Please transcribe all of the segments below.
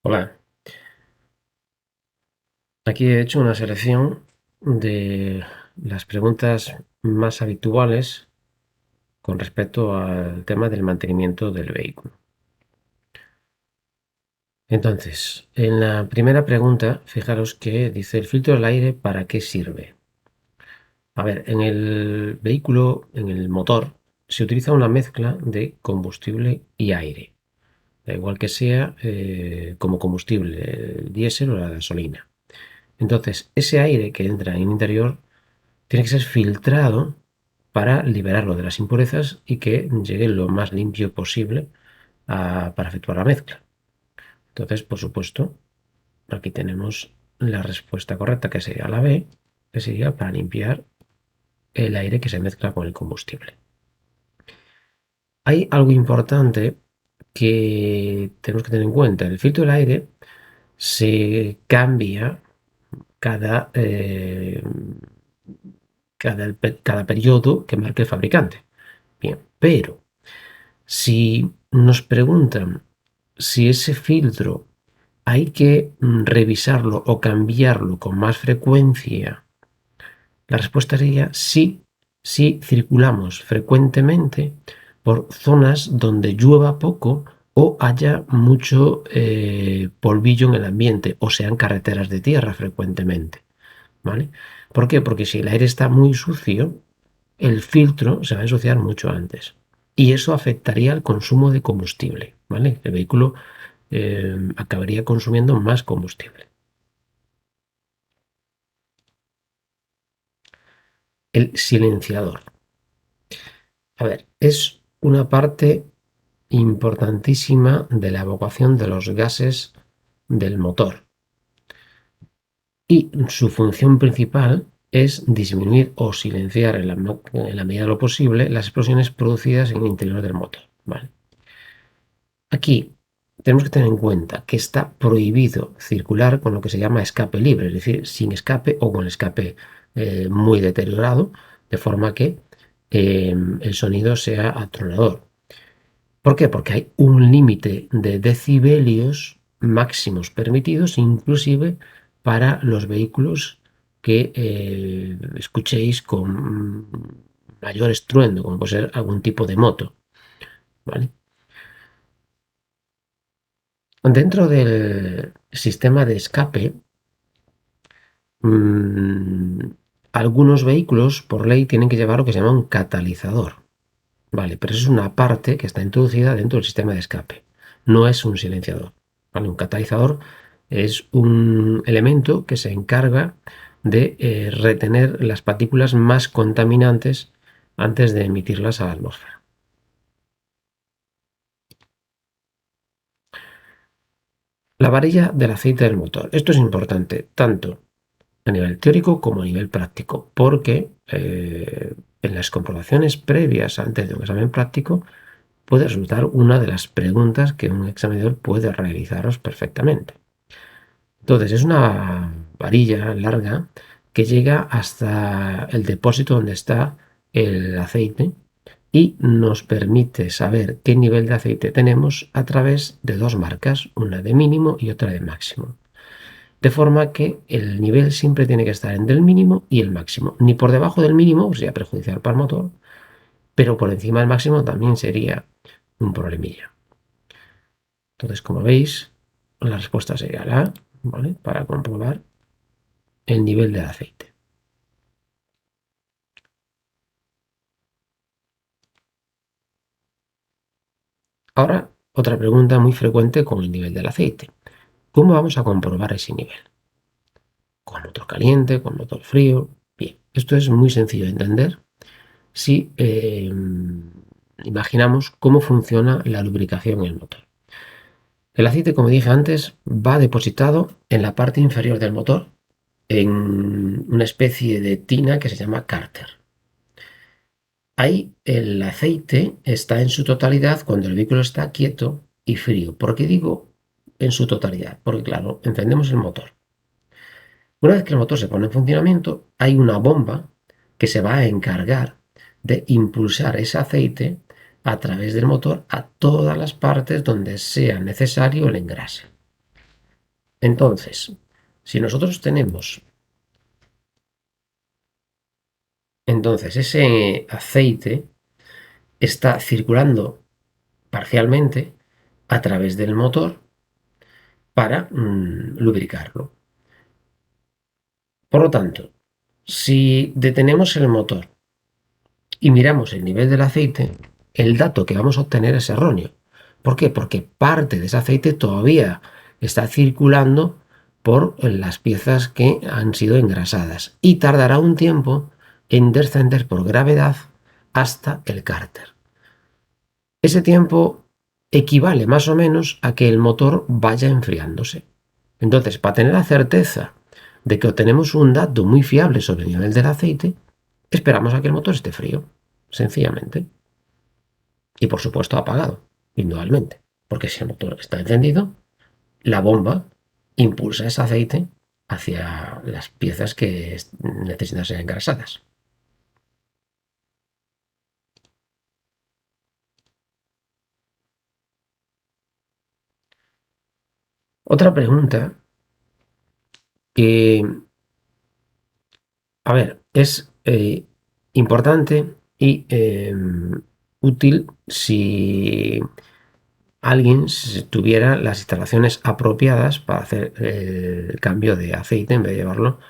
Hola, aquí he hecho una selección de las preguntas más habituales con respecto al tema del mantenimiento del vehículo. Entonces, en la primera pregunta, fijaros que dice el filtro del aire, ¿para qué sirve? A ver, en el vehículo, en el motor, se utiliza una mezcla de combustible y aire, da igual que sea como combustible, el diésel o la gasolina. Entonces, ese aire que entra en el interior tiene que ser filtrado para liberarlo de las impurezas y que llegue lo más limpio posible para efectuar la mezcla. Entonces, por supuesto, aquí tenemos la respuesta correcta, que sería la B, que sería para limpiar el aire que se mezcla con el combustible. Hay algo importante que tenemos que tener en cuenta. El filtro del aire se cambia cada, eh, cada periodo que marque el fabricante. Bien, pero si nos preguntan si ese filtro hay que revisarlo o cambiarlo con más frecuencia, la respuesta sería sí, si circulamos frecuentemente por zonas donde llueva poco o haya mucho polvillo en el ambiente o sean carreteras de tierra frecuentemente. ¿Vale? ¿Por qué? Porque si el aire está muy sucio, el filtro se va a ensuciar mucho antes. Y eso afectaría al consumo de combustible, ¿vale? El vehículo acabaría consumiendo más combustible. El silenciador. A ver, es una parte importantísima de la evacuación de los gases del motor. Y su función principal es disminuir o silenciar en la medida de lo posible las explosiones producidas en el interior del motor, ¿vale? Aquí tenemos que tener en cuenta que está prohibido circular con lo que se llama escape libre, es decir, sin escape o con el escape muy deteriorado, de forma que el sonido sea atronador. ¿Por qué? Porque hay un límite de decibelios máximos permitidos, inclusive para los vehículos que escuchéis con mayor estruendo, como puede ser algún tipo de moto, ¿vale? Dentro del sistema de escape, mmm, algunos vehículos por ley tienen que llevar lo que se llama un catalizador. Vale, pero eso es una parte que está introducida dentro del sistema de escape. No es un silenciador. ¿Vale? Un catalizador es un elemento que se encarga de retener las partículas más contaminantes antes de emitirlas a la atmósfera. La varilla del aceite del motor. Esto es importante tanto a nivel teórico como a nivel práctico, porque en las comprobaciones previas antes de un examen práctico puede resultar una de las preguntas que un examinador puede realizaros perfectamente. Entonces, es una varilla larga que llega hasta el depósito donde está el aceite y nos permite saber qué nivel de aceite tenemos a través de dos marcas, una de mínimo y otra de máximo. De forma que el nivel siempre tiene que estar entre el mínimo y el máximo. Ni por debajo del mínimo, sería perjudicial para el motor, pero por encima del máximo también sería un problemilla. Entonces, como veis, la respuesta sería la A, ¿vale? Para comprobar el nivel de aceite. Ahora, otra pregunta muy frecuente con el nivel del aceite. ¿Cómo vamos a comprobar ese nivel? ¿Con motor caliente? ¿Con motor frío? Bien, esto es muy sencillo de entender si imaginamos cómo funciona la lubricación en el motor. El aceite, como dije antes, va depositado en la parte inferior del motor en una especie de tina que se llama cárter. Ahí el aceite está en su totalidad cuando el vehículo está quieto y frío. ¿Por qué digo en su totalidad? Porque claro, encendemos el motor. Una vez que el motor se pone en funcionamiento, hay una bomba que se va a encargar de impulsar ese aceite a través del motor a todas las partes donde sea necesario el engrase. Entonces, si nosotros tenemos entonces ese aceite está circulando parcialmente a través del motor para lubricarlo. Por lo tanto, si detenemos el motor y miramos el nivel del aceite, el dato que vamos a obtener es erróneo. ¿Por qué? Porque parte de ese aceite todavía está circulando por las piezas que han sido engrasadas y tardará un tiempo en descender por gravedad hasta el cárter. Ese tiempo equivale más o menos a que el motor vaya enfriándose. Entonces, para tener la certeza de que obtenemos un dato muy fiable sobre el nivel del aceite, esperamos a que el motor esté frío, sencillamente. Y por supuesto apagado, indudablemente. Porque si el motor está encendido, la bomba impulsa ese aceite hacia las piezas que necesitan ser engrasadas. Otra pregunta que, a ver, es importante y útil si alguien tuviera las instalaciones apropiadas para hacer el cambio de aceite en vez de llevarlo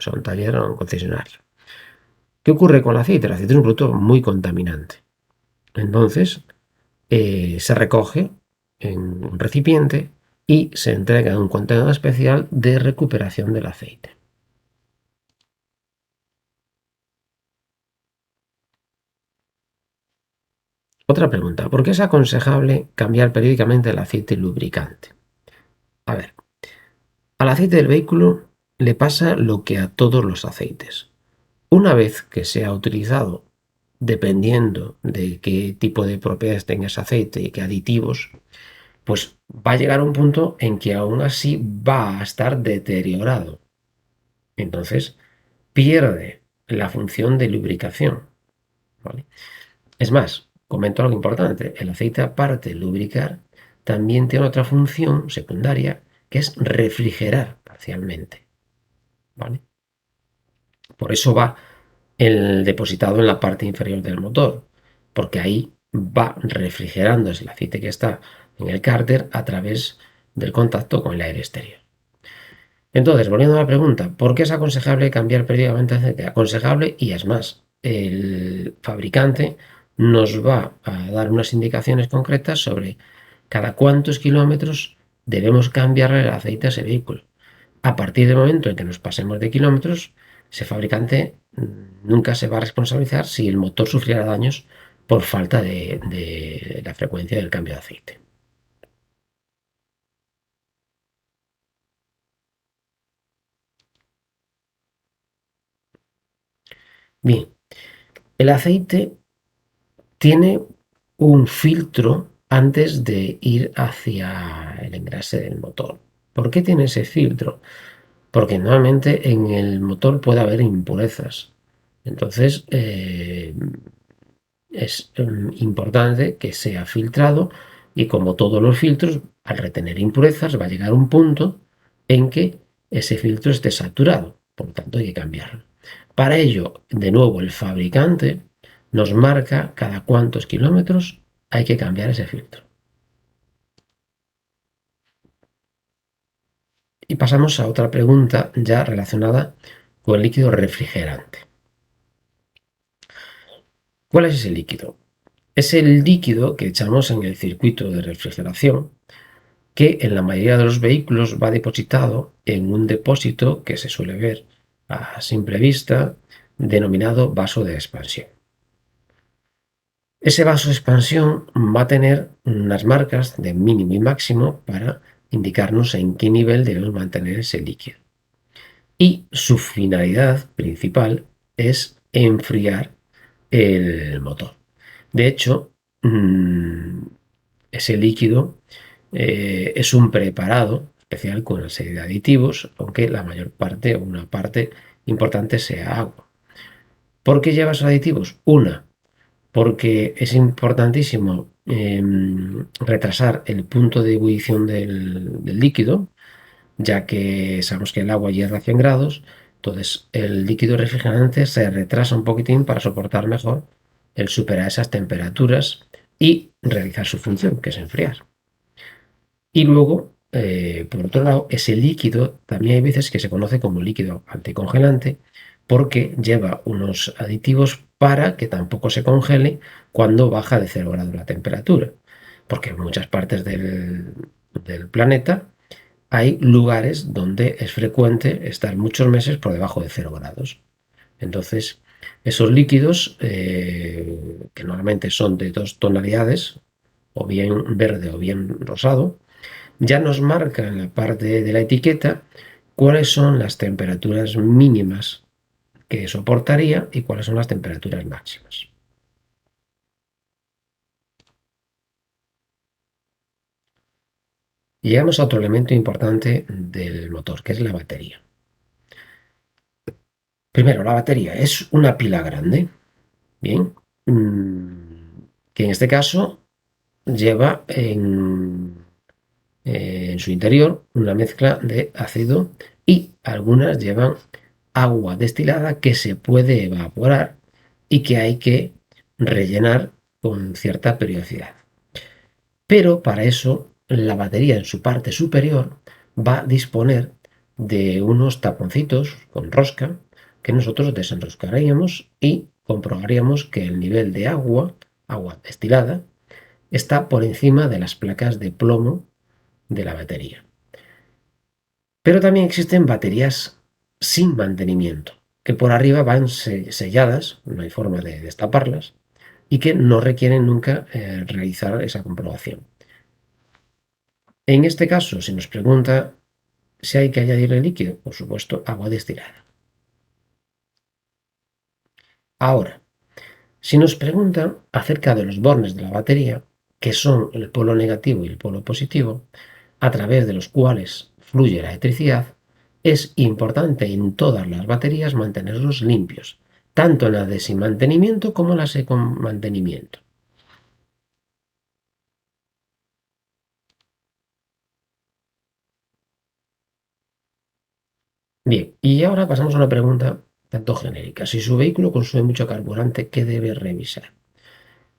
a un taller o a un concesionario. ¿Qué ocurre con el aceite? El aceite es un producto muy contaminante. Entonces, se recoge en un recipiente y se entrega en un contenedor especial de recuperación del aceite. Otra pregunta, ¿por qué es aconsejable cambiar periódicamente el aceite lubricante? A ver, al aceite del vehículo le pasa lo que a todos los aceites. Una vez que sea utilizado, dependiendo de qué tipo de propiedades tenga ese aceite y qué aditivos, pues va a llegar a un punto en que aún así va a estar deteriorado. Entonces, pierde la función de lubricación, ¿vale? Es más, comento algo importante, el aceite aparte de lubricar, también tiene otra función secundaria que es refrigerar parcialmente, ¿vale? Por eso va el depositado en la parte inferior del motor, porque ahí va refrigerando el aceite que está en el cárter a través del contacto con el aire exterior. Entonces, volviendo a la pregunta, ¿por qué es aconsejable cambiar periódicamente el aceite? Aconsejable y es más, el fabricante nos va a dar unas indicaciones concretas sobre cada cuántos kilómetros debemos cambiarle el aceite a ese vehículo. A partir del momento en que nos pasemos de kilómetros, ese fabricante nunca se va a responsabilizar si el motor sufriera daños por falta de la frecuencia del cambio de aceite. Bien, el aceite tiene un filtro antes de ir hacia el engrase del motor. ¿Por qué tiene ese filtro? Porque normalmente en el motor puede haber impurezas. Entonces, es importante que sea filtrado y como todos los filtros, al retener impurezas va a llegar un punto en que ese filtro esté saturado, por lo tanto hay que cambiarlo. Para ello, de nuevo, el fabricante nos marca cada cuántos kilómetros hay que cambiar ese filtro. Y pasamos a otra pregunta ya relacionada con el líquido refrigerante. ¿Cuál es ese líquido? Es el líquido que echamos en el circuito de refrigeración que en la mayoría de los vehículos va depositado en un depósito que se suele ver a simple vista, denominado vaso de expansión. Ese vaso de expansión va a tener unas marcas de mínimo y máximo para indicarnos en qué nivel debemos mantener ese líquido. Y su finalidad principal es enfriar el motor. De hecho, ese líquido es un preparado especial con una serie de aditivos, aunque la mayor parte o una parte importante sea agua. ¿Por qué lleva esos aditivos? Una, porque es importantísimo retrasar el punto de ebullición del líquido, ya que sabemos que el agua hierve a 100 grados, entonces el líquido refrigerante se retrasa un poquitín para soportar mejor el superar esas temperaturas y realizar su función, que es enfriar. Y luego, por otro lado, ese líquido también hay veces que se conoce como líquido anticongelante porque lleva unos aditivos para que tampoco se congele cuando baja de 0 grados la temperatura. Porque en muchas partes del planeta hay lugares donde es frecuente estar muchos meses por debajo de 0 grados. Entonces, esos líquidos, que normalmente son de dos tonalidades, o bien verde o bien rosado, ya nos marca en la parte de la etiqueta cuáles son las temperaturas mínimas que soportaría y cuáles son las temperaturas máximas. Llegamos a otro elemento importante del motor, que es la batería. Primero, la batería es una pila grande, bien, que en este caso lleva en su interior una mezcla de ácido y algunas llevan agua destilada que se puede evaporar y que hay que rellenar con cierta periodicidad. Pero para eso la batería en su parte superior va a disponer de unos taponcitos con rosca que nosotros desenroscaríamos y comprobaríamos que el nivel de agua destilada, está por encima de las placas de plomo de la batería. Pero también existen baterías sin mantenimiento, que por arriba van selladas, no hay forma de destaparlas, y que no requieren nunca realizar esa comprobación. En este caso, si nos pregunta si hay que añadirle líquido, por supuesto, agua destilada. Ahora, si nos preguntan acerca de los bornes de la batería, que son el polo negativo y el polo positivo, a través de los cuales fluye la electricidad, es importante en todas las baterías mantenerlos limpios, tanto en las de sin mantenimiento como en las con mantenimiento. Bien, y ahora pasamos a una pregunta tanto genérica. Si su vehículo consume mucho carburante, ¿qué debe revisar?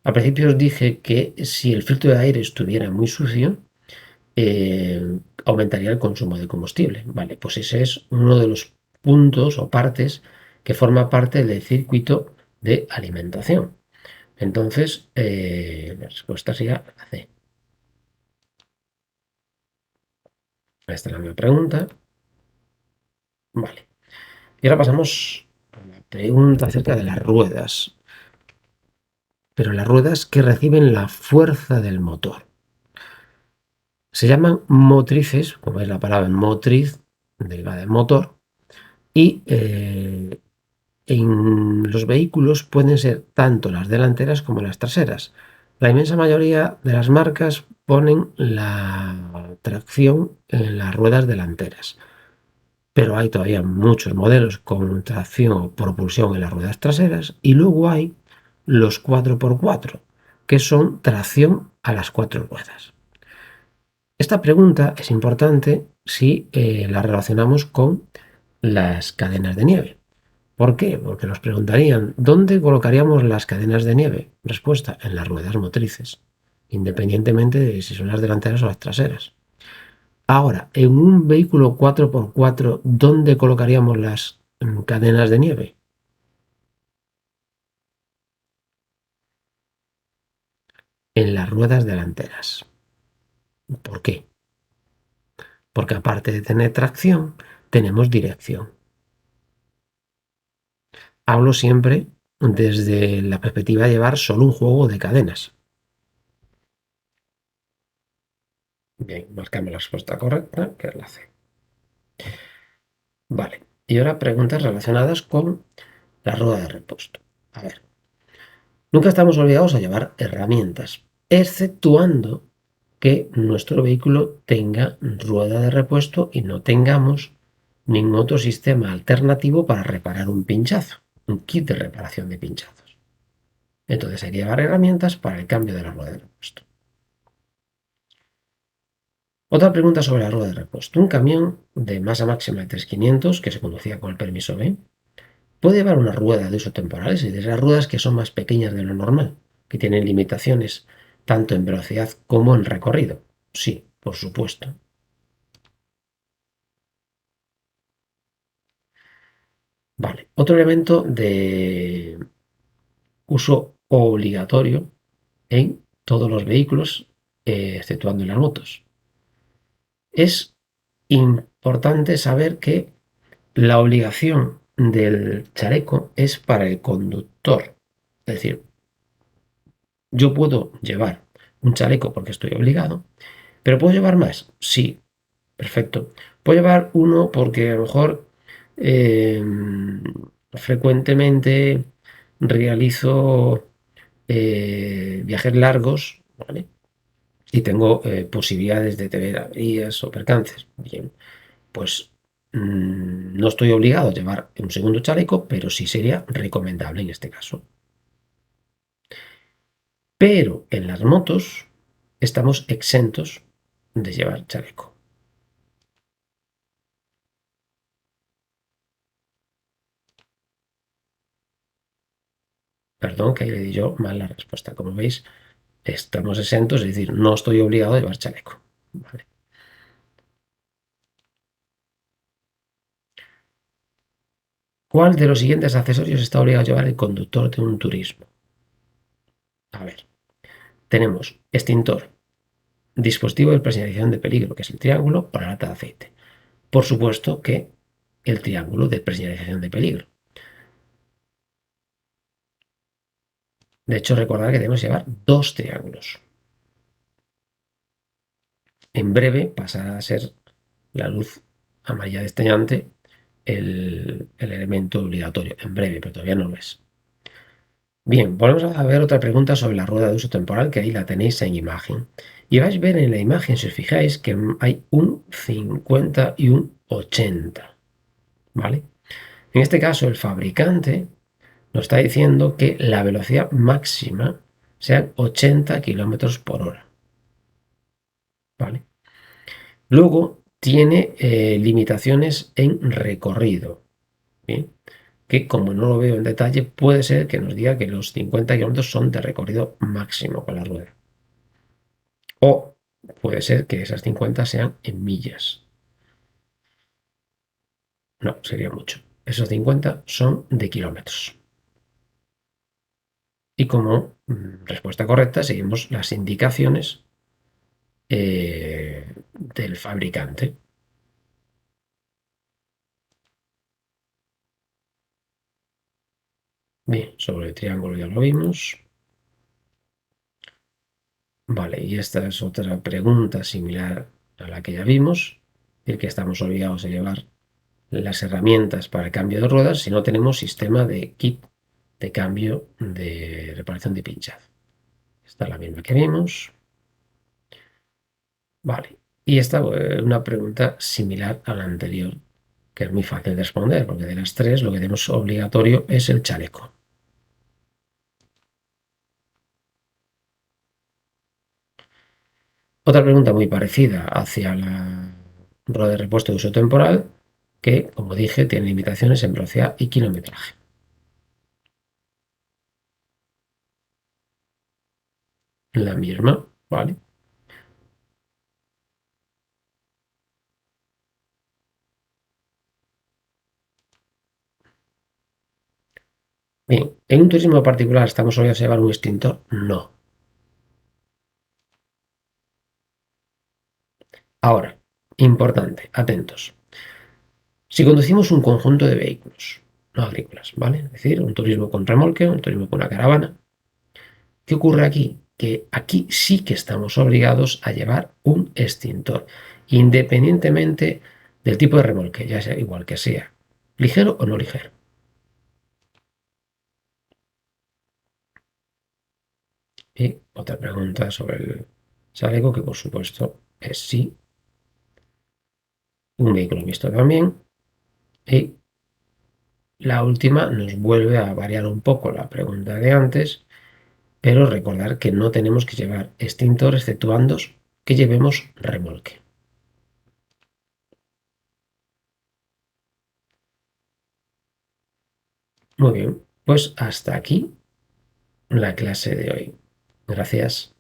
Al principio os dije que si el filtro de aire estuviera muy sucio, aumentaría el consumo de combustible. Vale, pues ese es uno de los puntos o partes que forma parte del circuito de alimentación. Entonces, la respuesta sería la C. Esta es la misma pregunta. Vale. Y ahora pasamos a la pregunta acerca de las ruedas. Pero las ruedas que reciben la fuerza del motor. Se llaman motrices, como es la palabra motriz, derivada del motor, y en los vehículos pueden ser tanto las delanteras como las traseras. La inmensa mayoría de las marcas ponen la tracción en las ruedas delanteras, pero hay todavía muchos modelos con tracción o propulsión en las ruedas traseras y luego hay los 4x4, que son tracción a las cuatro ruedas. Esta pregunta es importante si la relacionamos con las cadenas de nieve. ¿Por qué? Porque nos preguntarían, ¿dónde colocaríamos las cadenas de nieve? Respuesta, en las ruedas motrices, independientemente de si son las delanteras o las traseras. Ahora, en un vehículo 4x4, ¿dónde colocaríamos las cadenas de nieve? En las ruedas delanteras. ¿Por qué? Porque aparte de tener tracción, tenemos dirección. Hablo siempre desde la perspectiva de llevar solo un juego de cadenas. Bien, marcamos la respuesta correcta, que es la C. Vale, y ahora preguntas relacionadas con la rueda de repuesto. A ver, nunca estamos obligados a llevar herramientas, exceptuando que nuestro vehículo tenga rueda de repuesto y no tengamos ningún otro sistema alternativo para reparar un pinchazo, un kit de reparación de pinchazos. Entonces hay que llevar herramientas para el cambio de la rueda de repuesto. Otra pregunta sobre la rueda de repuesto. Un camión de masa máxima de 3.500 que se conducía con el permiso B puede llevar una rueda de uso temporal, es decir, esas ruedas que son más pequeñas de lo normal, que tienen limitaciones tanto en velocidad como en recorrido. Sí, por supuesto. Vale. Otro elemento de uso obligatorio en todos los vehículos, exceptuando en las motos. Es importante saber que la obligación del chaleco es para el conductor. Es decir, yo puedo llevar un chaleco porque estoy obligado, pero ¿puedo llevar más? Sí, perfecto. Puedo llevar uno porque a lo mejor eh, frecuentemente realizo viajes largos, ¿vale? Y tengo posibilidades de tener averías o percances. Bien, pues no estoy obligado a llevar un segundo chaleco, pero sí sería recomendable en este caso. Pero en las motos estamos exentos de llevar chaleco. Perdón que le di yo mal la respuesta. Como veis, estamos exentos, es decir, no estoy obligado a llevar chaleco. ¿Vale? ¿Cuál de los siguientes accesorios está obligado a llevar el conductor de un turismo? A ver, tenemos extintor, dispositivo de presenciación de peligro, que es el triángulo, para lata de aceite. Por supuesto que el triángulo de presenciación de peligro. De hecho, recordad que debemos llevar dos triángulos. En breve pasará a ser la luz amarilla desteñante el elemento obligatorio. En breve, pero todavía no lo es. Bien, volvemos a ver otra pregunta sobre la rueda de uso temporal, que ahí la tenéis en imagen. Y vais a ver en la imagen, si os fijáis, que hay un 50 y un 80. ¿Vale? En este caso, el fabricante nos está diciendo que la velocidad máxima sean 80 kilómetros por hora. ¿Vale? Luego tiene limitaciones en recorrido. ¿Bien? Que como no lo veo en detalle, puede ser que nos diga que los 50 kilómetros son de recorrido máximo con la rueda. O puede ser que esas 50 sean en millas. No, sería mucho. Esos 50 son de kilómetros. Y como respuesta correcta, seguimos las indicaciones del fabricante. Bien, sobre el triángulo ya lo vimos. Vale, y esta es otra pregunta similar a la que ya vimos, es decir, que estamos obligados a llevar las herramientas para el cambio de ruedas si no tenemos sistema de kit de cambio de reparación de pinchazo. Esta es la misma que vimos. Vale, y esta es una pregunta similar a la anterior, que es muy fácil de responder, porque de las tres lo que tenemos obligatorio es el chaleco. Otra pregunta muy parecida hacia la rueda de repuesto de uso temporal, que, como dije, tiene limitaciones en velocidad y kilometraje. La misma, ¿vale? Bien, ¿en un turismo particular estamos obligados a llevar un extintor? No. Ahora, importante, atentos. Si conducimos un conjunto de vehículos, no agrícolas, ¿vale? Es decir, un turismo con remolque, un turismo con una caravana, ¿qué ocurre aquí? Que aquí sí que estamos obligados a llevar un extintor, independientemente del tipo de remolque, ya sea igual que sea ligero o no ligero. Y otra pregunta sobre el chaleco, que por supuesto es sí, un vehículo mixto también. Y la última nos vuelve a variar un poco la pregunta de antes, pero recordar que no tenemos que llevar extintor exceptuando que llevemos remolque. Muy bien, pues hasta aquí la clase de hoy. Gracias.